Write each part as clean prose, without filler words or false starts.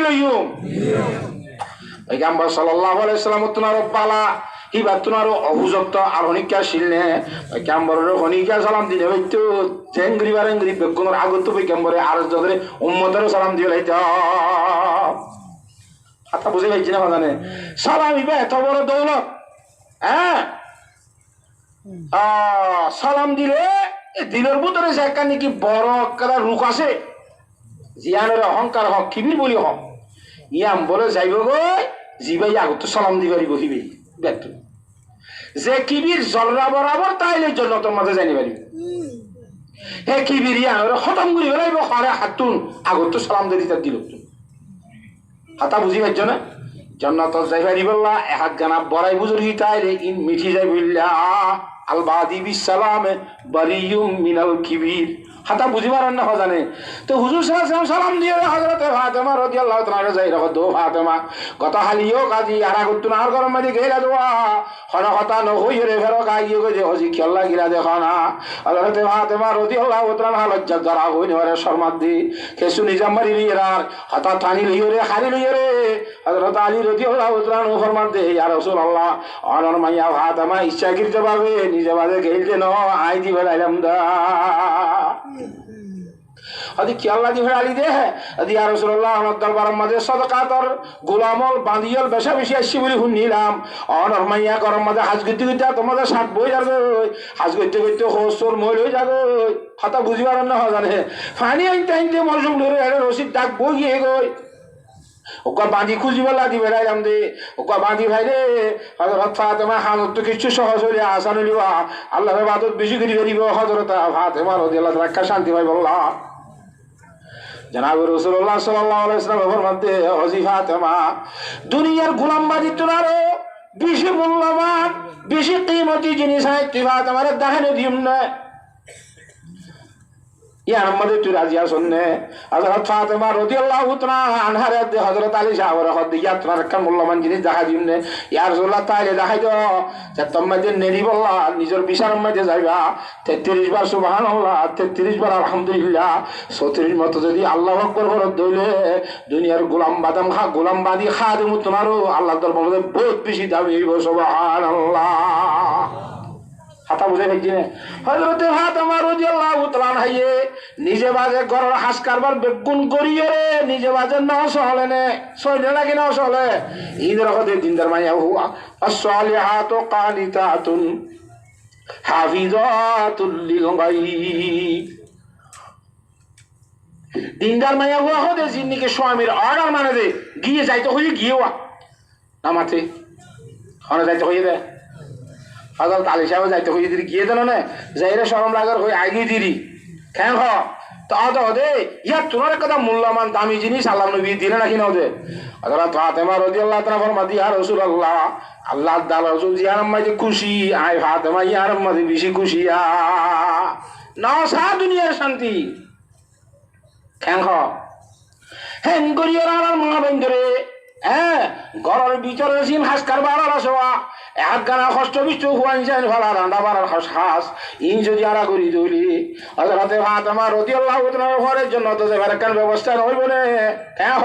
লইম পয়গম্বর সাল্লাল্লাহু আলাইহি ওয়াসাল্লাম তোমার বালা হিবা তোমার অভিযুক্ত আর হনিকা শিলনে পয়গম্বরের হনিকা সালাম দিলে হইতো চেঙ্গরি বারেঙ্গরি বেগুনের আগত পয়গম্বরে আর জদরে উম্মতের সালাম দিয়ে লাইতা কথা বুঝে পাইছি না জানে সালাম ইবা এত বড় দৌলত হ্যাঁ সালাম দিলে দিলের ভিতরে একটা নাকি বড় একটা রুখ আছে জিয়ানের অহংকার হক কিবির বলি হক ইয়াম বলে যাইব গো জিবাই আগত সালাম দিবারি বহিবে ব্যক্ত যে কিবির জলরা বরাবর তাইলে জন্নতের মাঝে জানি পারিব হে কিবির ইয়ানের খতম করি বেলাইব হরে হাতুন আগত সালাম দিয়ে দিতে দিল হাতা বুঝি পাইছ না জন্নত যাই পারি বললা এক গানা বড়াই বুজুর্গি তাইলে ইন মিঠি যাই বললা আল বাদি বিসালামে বারিয়ুম মিনাল কিবির হাতা বুঝিবার না জানে তো হুজুর সাল্লাল্লাহু সালাম দিয়ে হযরতে ফাতেমা রাদিয়াল্লাহু তাআলা যাই রাখো দো ফাতেমা কত হালিও কাজী আরা গত না গরম মধ্যে গেলা দোয়া হন কথা ন হইরে ফেরো গাইয়ে গো যে হজি খেলা গিরা দেখো না হযরতে ফাতেমা রাদিয়াল্লাহু তাআলা লজ্জা জরা হইনি ওরে শর্মা দি কেসু নিজাম মারি লিরার হাতা টানি লিরে হারি লিরে হযরত আলী রাদিয়াল্লাহু তাআলা ফরমান দে ইয়া রাসূলুল্লাহ অনর মাইয়া ফাতেমা ইচ্ছাকির জবাবে নিজে বাদে গেলতে ন আই দি বলাইলাম দা আদি কি আল্লাহ দি ফেরালি দে আদি ইয়া রাসূলুল্লাহ আমার দরবারের মাঝে সাদাকাতর গোলামল বাঁধিয়ল বেশা বেশি আসি বলি শুনিলাম অনর মাইয়া গরম মাঝে হাজ গতি গতি তোমাদের সাত বই যাবে হাজ গতি গতি হোসর মই লই যাবে কথা বুঝিবার না জানে ফানি আইতে আইতে মরজুম ধরে এর রশিদ ডাক বই গিয়ে গই ওকা বাঁধি খুঁজিবেলা দি বেড়াইলাম দে ওকা বাঁধি ভাই রে হযরত ফাতেমা হাজত তো কিছু সহজ হইলে আসান হইবা আল্লাহর ইবাদত বেশি করে করিব হযরত ফাতেমা রাদিয়াল্লাহু তাআলা শান্তি ভাই বললা জনাব রাসূলুল্লাহ সাল্লাল্লাহু আলাইহি ওয়াসাল্লাম ফরমাতে হযি ফাতেমা দুনিয়ার গোলামবাদী তোরারও বেশি মূল্যবান বেশি কিমতি জিনিস হয় তুই ফাতেমার দাহানে দিম না ইয়ার মধ্যে তুই রাজি আসন নে হযরত ফাতেমা রাদিয়াল্লাহু তাআলা আনহার দে হযরত আলী সাহেবের হদ ইয়া তোমার একটা মূল্যবান জিনিস দেখা দিম নে ইয়া রাসূলুল্লাহ তাআলা দেখাই দাও যে তোমরা যে নেরি বললা নিজের বিশার মধ্যে যাইবা 33 বার সুবহানাল্লাহ 33 বার আলহামদুলিল্লাহ 34 মত যদি আল্লাহু আকবার ফরজ দইলে দুনিয়ার গোলাম বাদাম খা গোলাম বাদি খা দিমু তোমারও আল্লাহর দরবারে বহুত বেশি দামি হইব সুবহানাল্লাহ হাতা বুঝে দেখছি না হযরতে ফাতেমা রাদিয়াল্লাহু তাআলা হাইয়ে নিজে বাজে ঘরের হাস কারবার বেগুন করিয়ে রে নিজে বাজে না সহলে নে সইলে লাগি না সহলে ঈদের হতে দিনদার মাইয়া হুয়া as-salihatu qanitatun hafizatul lil ghaib দিনদার মাইয়া হুয়া হতে জিন্নিকে স্বামীর অর্ডার মানে দে গিয়ে যাইতে হই গিয়েওয়া নামাতে হনে যাইতে হই দে হযরত আলী সাহেব যাইতে হই দিদি গিয়ে দেন না যাইরে শরম লাগার হই আগে দিদি কেন হ তা তো দে ইয়া তোমার কথা মূল্যবান দামি জিনিস আল্লাহ নবী দিলে নাকি না দে হযরত ফাতেমা রাদিয়াল্লাহু তাআলা ফরমাতি ইয়া রাসূলুল্লাহ আল্লাহ তাআলা রাসূল জিয়ার মাঝে খুশি আই ফাতেমা ইয়ার মাঝে বেশি খুশি না সা দুনিয়ার শান্তি কেন হ হেন করিয়ার আর মা বন্ধরে হ্যাঁ ঘরের ভিতরে সিম হাস কারবার আসোয়া এক গানা কষ্ট বিষ্ট হুয়ান যাই ভালা রান্না বাড়ার হাস ইন যদি আরা করি দইলি হযরতে ফাতেমা রাদিয়াল্লাহু তাআলা ঘরের জন্য তো যাবার কার ব্যবস্থা হইব না হ্যাঁ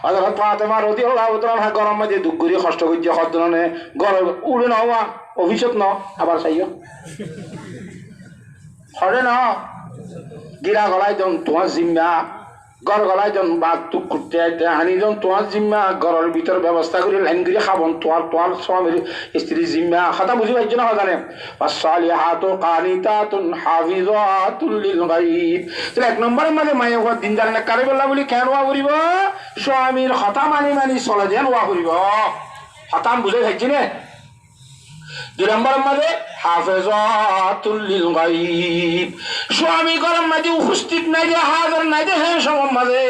হযরত ফাতেমা রাদিয়াল্লাহু তাআলা গরম মধ্যে দুঃখ করে কষ্ট করছে হদনে ঘর উড়ে না হওয়া অভিশাপ না আবার চাইও হরে না গিরা গলায় দম তোমার জিম্মা ঘর গলায় জন বাদ টুক করতে আইতে হানি জন তোমার জিম্মা ঘরের ভিতর ব্যবস্থা করে লাইন করে খাবন তোমার স্বামীর স্ত্রী জিম্মা কথা বুঝি পাইছ না জানে as-salihatu qanitatun hafizatul lil ghaib তাহলে এক নম্বরের মানে মায়া হওয়া দিনদার না কারে বললা বলি কেন ওয়া করিব স্বামীর কথা মানি চলে যেন ওয়া করিব হতাম বুঝে পাইছ না দুই নম্বরের মাঝে হাফেজাতুল লিল গায়ব স্বামী গরম মাঝে উপস্থিত নাই যে হাজার নাই যে হ্যাঁ সব মাঝে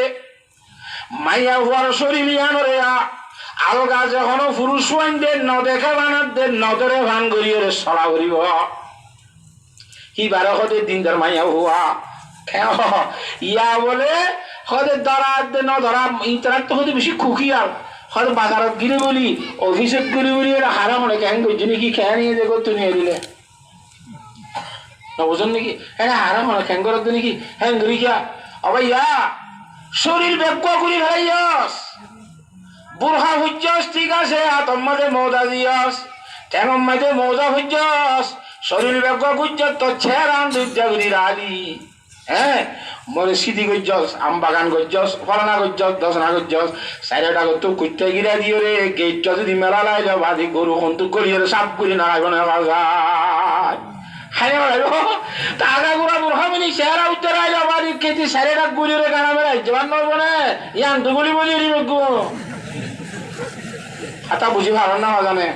মাইয়া হওয়ার শরীর ইয়ানরে আলগা যখন পুরুষ ওয়াইনদের ন দেখে বানাদের নদরে ভান করিয়ে সরা করিব কি বারো হতে দিনদার মাইয়া হওয়া ইয়া বলে হতে ধরা ন ধরা ইন্টারনেট তো হতে বেশি খুকিয়াল হয়তো বাজারত গিরে বলি অফিসত গিরে বলি এটা হারাম অনেক হ্যাং করছি নাকি খেয়া নিয়ে দেখো তুই নিয়ে দিলে বুঝুন নাকি এটা হারাম অনেক হ্যাং করত নাকি হ্যাং করি কিয়া আবার ইয়া শরীর ব্যাগ করি ভাই বুরহা হুজ্জস ঠিক আছে আতম মাঝে মৌজা দিয়স ঠেঙম মাঝে মৌজা হুজ্জস শরীর বেগ গুজ্জত তো ছেড়ান দুর্জাগুরি রালি হ্যাঁ মরে সিদ্ধি গজ্জস আম বাগান গজ্জস ফলানা গজ্জস দশনা গজ্জস সাইডটা গত কুত্তে গিরা দিও রে গেটটা যদি মেলা লাই যাও বাদি গরু হন্তু গলিয়ে সাপ গুলি নাড়াইব না বাজার হাই মারাইব টাকা গুড়া বুড়ামিনি চেহারা উত্তর আইলো বাদি কেজি সাইডটা গুলি রে গানা মেলাই জবান নইব না ইয়ান তো গুলি বলি দিবে গো হাতা বুঝি ভালো না জানে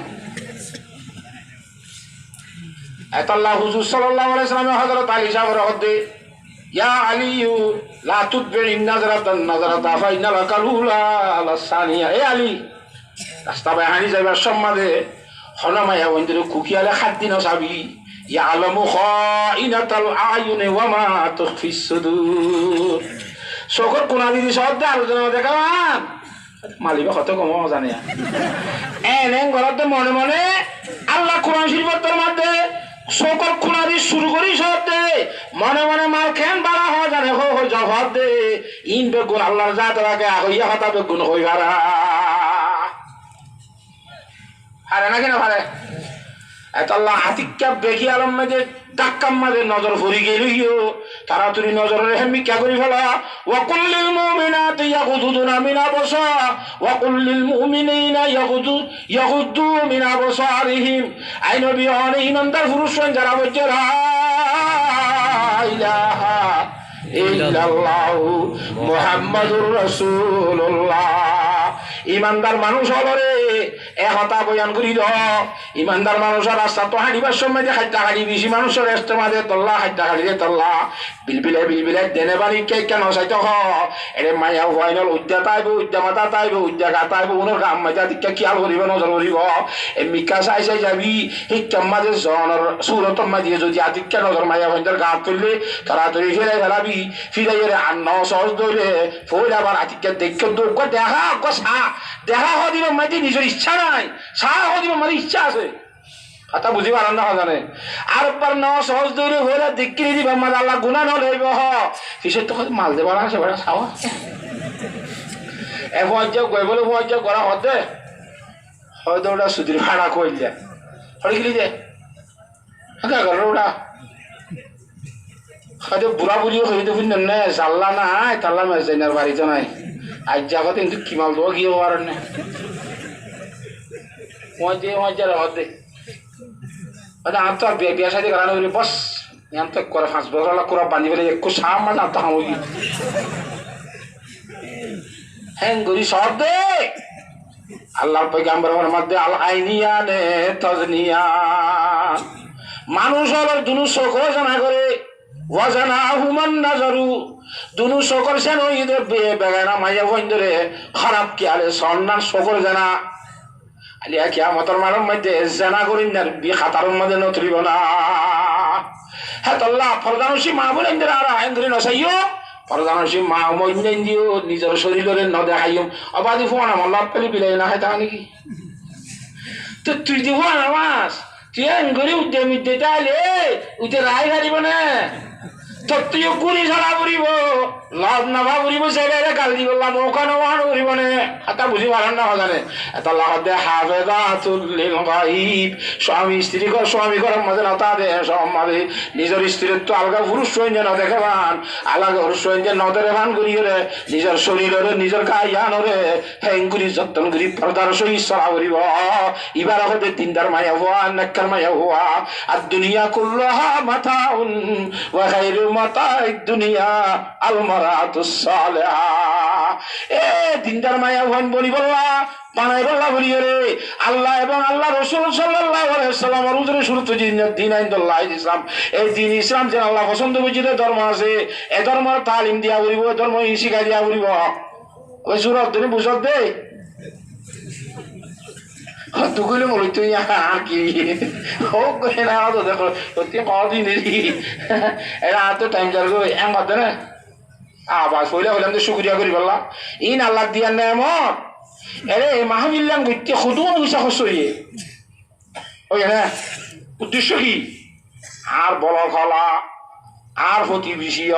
আল্লাহ হুজুর সাল্লাল্লাহু আলাইহি ওয়াসাল্লাম হযরত আলী সাহেবের হদে ইয়া আলী লা তুতবির নাজরাতান নাজরাতা ফাইনা লাকালুলা লাসানিয়া এ আলী রাস্তা বাহানি যাইবার সম্মাদে হনমায়া ওইদের কুকিয়ালে খাদ দিন সাবি ইয়া আলামু খাইনাতাল আয়ুনি ওয়া মা তুখফিস সুদূর সকল কোনা দিদি শব্দ আলোচনা দেখান মালিবা কত কম জানে এনে ঘরতে মনে মনে আল্লাহ কোরআন শরীফের মধ্যে সকল খুনাদি শুরু করি সব দে মনে মনে মাল খেন বাড়া হওয়া জানে হো হো জবাব দে ইন বেগুন আল্লাহর জাত রাখে হইয়া হতা বেগুন হইবারা হারে নাকি না পারে এত আল্লাহ আতিক্কা বেকি আলম মাঝে ডাক্কাম মাঝে নজর ফুরি গেলিও তাড়াতাড়ি নজরের হেমিকা করি ফেলা ওয়াকুল্লিল মুমিনাতি ইয়াগুদুনা মিন আবসার ওয়াকুল্লিল মুমিনিনা ইয়াগুদু মিন আবসারিহিম আই নবী অনে ইমানদার পুরুষ যারা বলছে লা ইলাহা ইল্লাল্লাহু মুহাম্মাদুর রাসূলুল্লাহ ইমানদার মানুষ হলরে একতা বয়ান করি দ ইমানদার মানুষের রাস্তা তো হাঁটিবার সময় যে খাদ্যা হাঁটি বেশি মানুষের রেস্ট মাঝে তল্লা খাদ্যা হাঁটি রে তল্লা বিলবিলে দেনে বাড়ি কে কেন চাইত হ এরে মায়া হুয়াইনল উদ্যা তাইব উদ্যা মাতা তাইব উদ্যা গা তাইব উনোর গাম মাঝে দিকে খেয়াল করিব নজর করিব এ মিকা চাই চাই যাবি শিক্ষার মাঝে জনের সুরতর মাঝে যদি আদিকে নজর মায়া হুয়াইনদের গাত তুললে তাড়াতাড়ি ফিরাই ফেলাবি ফিরাই আন্ন সহজ ধরে ফইল আবার আদিকে দেখে দৌড় দেখা সা দেখা হদিব মাঝে নিজের ইচ্ছা নাই সাহা হদিব মাঝে ইচ্ছা আছে কথা বুঝি পারেন না জানে আর একবার ন সহজ ধরে হইলে দিক্কিরি দিব মাঝে আল্লাহ গুণা ন লইব কিসের তো মাল দেব না সে বেড়া খাওয়া এ ভজ্য গই বলে ভজ্য করা হতে হয়তো ওটা সুদির ভাড়া কইলে হরে গেলি যে হ্যাঁ গেল ওটা হয়তো বুড়া বুড়িও হইতে বুঝলেন না জাল্লা নাই তাল্লা মেজাইনার বাড়িতে নাই আজ জায়গাতে কিন্তু কি মাল দেবো গিয়ে পারেন না মজার হতে আর তো বিয়া সাথে করানো বলি বস এখন তো করে 5 বছর করে বান্ধি ফেলে একটু সাম মানে আর তো হামগি হ্যাঁ গরি সব দে আল্লাহর পয়গাম্বরের মধ্যে আল আইনিয়ানে তাজনিয়ান মানুষ হলো দুনু চোখ জানা করে ওয়াজানা হুমান নাজারু দুনু চোখের সেন ঈদের বেগানা মাইয়া বন্ধরে খারাপ কি আলে সন্ন্যান চোখের জানা আলিয়া কিয়ামতের মাঠের মধ্যে জানা করিন না বি খাতারের মধ্যে নতুলিব না হ্যাঁ তল্লা ফরদানসী মা বলেন আর আইন ধরে নসাইও ফরদানসী মা মইন দিও নিজের শরীরের ন দেখাইও অবাদি ফোন আমার লাভ পেলে বিলাই না হয় তা নাকি তো তুই যে ফোন আমার তুই আইন করে উদ্যমী দিতে আলে উঠে রায় হারিব না তো তুইও গুলি ছাড়া পড়িব লাভ নাভা পড়িব সেটাই গাল দিব লাভ ওখানে ওখানে পড়িব না এটা বুঝি পারেন না জানে এটা লাভে হাফেজাতুল লিল গায়ব স্বামী স্ত্রী ঘর স্বামী ঘরের মাঝে নতা দে সম্মাদে নিজের স্ত্রীর তো আলগা পুরুষ সৈন্য ন দেখেবান আলাদা পুরুষ সৈন্য নদরে ভান করি রে নিজের শরীরে নিজের গায়ানরে হেঙ্গুরি যত্ন করি পর্দার সহিত চলা করিব এবার হতে তিনটার মায়া হওয়া নেকর মায়া হওয়া আর দুনিয়া কুল্লাহা মাতাউন ওয়া খায়রু মাতাইদ দুনিয়া আল মারাতুস সালিহা এ দিনদার মায়া হন বলি বললা বানাই বললা বলি রে আল্লাহ এবং আল্লাহ রাসূল সাল্লাল্লাহু আলাইহি ওয়াসাল্লামের উজরে শুরুতে দিন আইনুল্লাহ ইসলাম এই দিন ইসলাম যে আল্লাহ পছন্দ বুঝি ধর্ম আছে এই ধর্মের তালিম দিয়া বলিব ধর্ম শিখাই দিয়া বলিব ওই সুরত তুমি বুঝত দে তুগুলো বলি তুই আর কি হোক না তো দেখো সত্যি কদিন এরা তো টাইম চাল গো এম বাদ না আবার ফইলা হলাম তো শুকরিয়া করি বললা ইন আল্লাহ দিয়ার নেমত এরে মাহমিল্লাম গইতে খুদু পয়সা খসইয়ে ওই না উদ্দেশ্য কি আর বল ফলা আর প্রতি বিষয়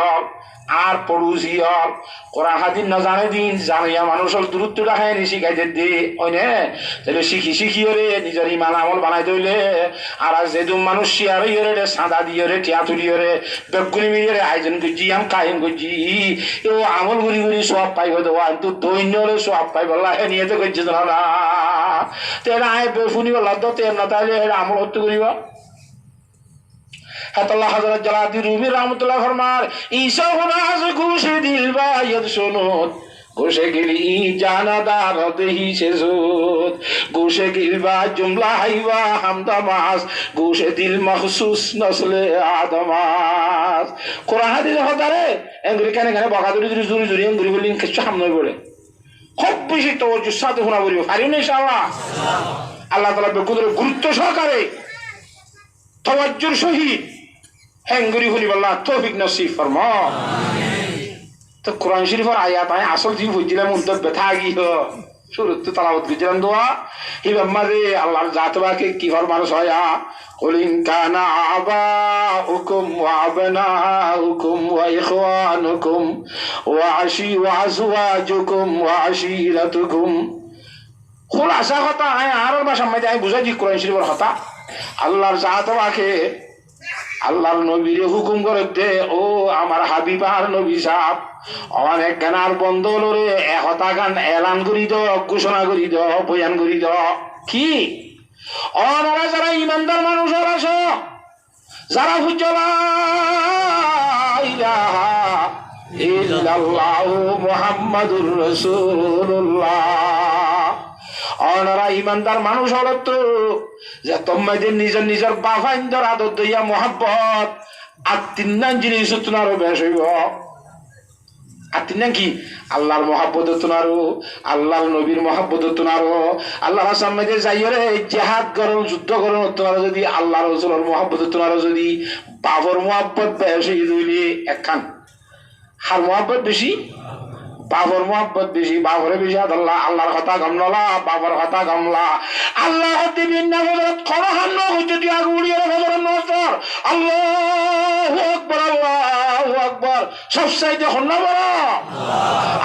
আর পড়ুছি হল কোরআন হাদিস না জানে দিন জানিয়া মানুষের দূরত্ব রাখায় নি শিখাইতে দে ওই নে তাহলে শিখি শিখিও রে নিজের ইমান আমল বানাই দইলে আর যেদুম মানুষ শিয়ার ইয়ে রে সাদা দিয়ে রে টিয়া তুলিও রে বেগুনি মিলিয়ে রে আয়োজন করছি আম কায়েম করছি ও আমল ঘুরি ঘুরি সব পাইব দেওয়া কিন্তু দৈন্য হলে সব পাইব হে নিয়ে তো করছে না তেরা আয় বেফুনি বলা তো তের না তাহলে আমল হত্যা করিব আল্লাহ হযরত জালালউদ্দিন রুমি রাহমাতুল্লাহ ফরমার ঈসা হুনাস খুশি দিল বায়দ শুনুত গোশে গিলি জানাদার দেহি সেজুত গোশে গিলবা জুমলা হাইবা হামদামাস গোশে দিল মখসুস নসলে আদমাস কোরআন হাদিস হদারে এঙ্গুরি কেন কেন বকাদুরি জুরি জুরি জুরি এঙ্গুরি বলি কিছু সামনে পড়ে খুব বেশি তওজ্জুর সাথে শোনা বলিব পারিও না ইনশাআল্লাহ আল্লাহ তাআলা বেকুদরে গুরুত্ব সহকারে তওজ্জুর সহিত হেঙ্গুরি হলি বল্লাহ তৌফিক নসিব ফরমা তো কোরআন শরীফের আয়াত আয় আসল জি বুঝছিলাম উন্তর ব্যথা গিয়ে শুরুত তো তালাবত করছিলাম দোয়া হি বাম্মা রে আল্লাহর জাতবাকে কি ফরমাস হয়া কুলিন কানা আবাউকুম ওয়া আবনাউকুম ওয়া ইখওয়ানুকুম ওয়া আজওয়াজুকুম ওয়া আশীরাতুকুম খুলাসা কথা আয় আর ভাষা মধ্যে আমি বুঝাইছি কোরআন শরীফের কথা আল্লাহর জাতবাকে আল্লাহর নবীরে হুকুম করে দে ও আমার হাবিবার নবী সাহেব অনেক গানার বন্ধ রে একতা গান এলান করি দ ঘোষণা করি দ বয়ান করি দ কি অনারা যারা ইমানদার মানুষ আছো যারা হুজ্জলা ইলাহা ইল্লাল্লাহু মুহাম্মাদুর রাসূলুল্লাহ অনারা ইমানদার মানুষ হল তো যে তোমাদের নিজের নিজের বাফাইন্দর আদর দইয়া মোহাব্বত আর তিন নাম জিনিস তোমারও বেশ হইব আর তিন নাম কি আল্লাহর মহাব্বত তোমারও আল্লাহর নবীর মহাব্বত তোমারও আল্লাহর সামনে যাইরে জেহাদ করুন যুদ্ধ করুন তোমারও যদি আল্লাহ রসুলের মহাব্বত তোমারও যদি বাবর মহাব্বত বেশ হইলি একখান আর মহাব্বত বেশি বাবর মহাব্বত বেশি বাবরে বেশি আল্লাহ আল্লাহর কথা গমলা বাবর কথা গমলা আল্লাহ বিভিন্ন হযরত খরহান যদি আগুড়িয়ে হযরত নসর আল্লাহু আকবার আল্লাহু আকবার সবচাইতে হন্না বড়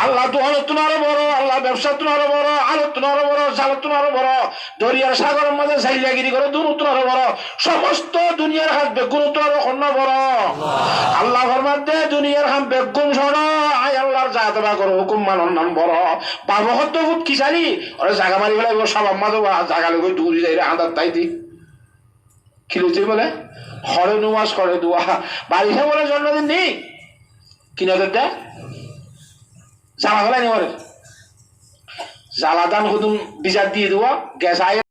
আল্লাহ তো হলো তোমারও বড় আল্লাহ ব্যবসা তোমারও বড় আলো তোমারও বড় জাল তোমারও বড় দরিয়ার সাগরের মধ্যে সাইলাগিরি করে দূর তোমারও বড় সমস্ত দুনিয়ার হাত বেগুন তোমারও হন্না বড় আল্লাহ ফরমান দে দুনিয়ার হাত বেগুন সরা আয় আল্লাহর জাতবা করো হুকুম মানন নাম বড় বাবু হত ভূত কি জানি ওরা জাগা মারি ফেলাই সব আম্মা তো জাগা লোক দূরি যাই আদার তাই দি কি লইছে বলে হরে নুমাজ করে দোয়া বাড়িতে বলে জন্মদিন নেই কিনা দেয় জ্বালা ফেলাই নি জ্বালা দান হুদুম বিচার দিয়ে দেওয়া গ্যাস আয়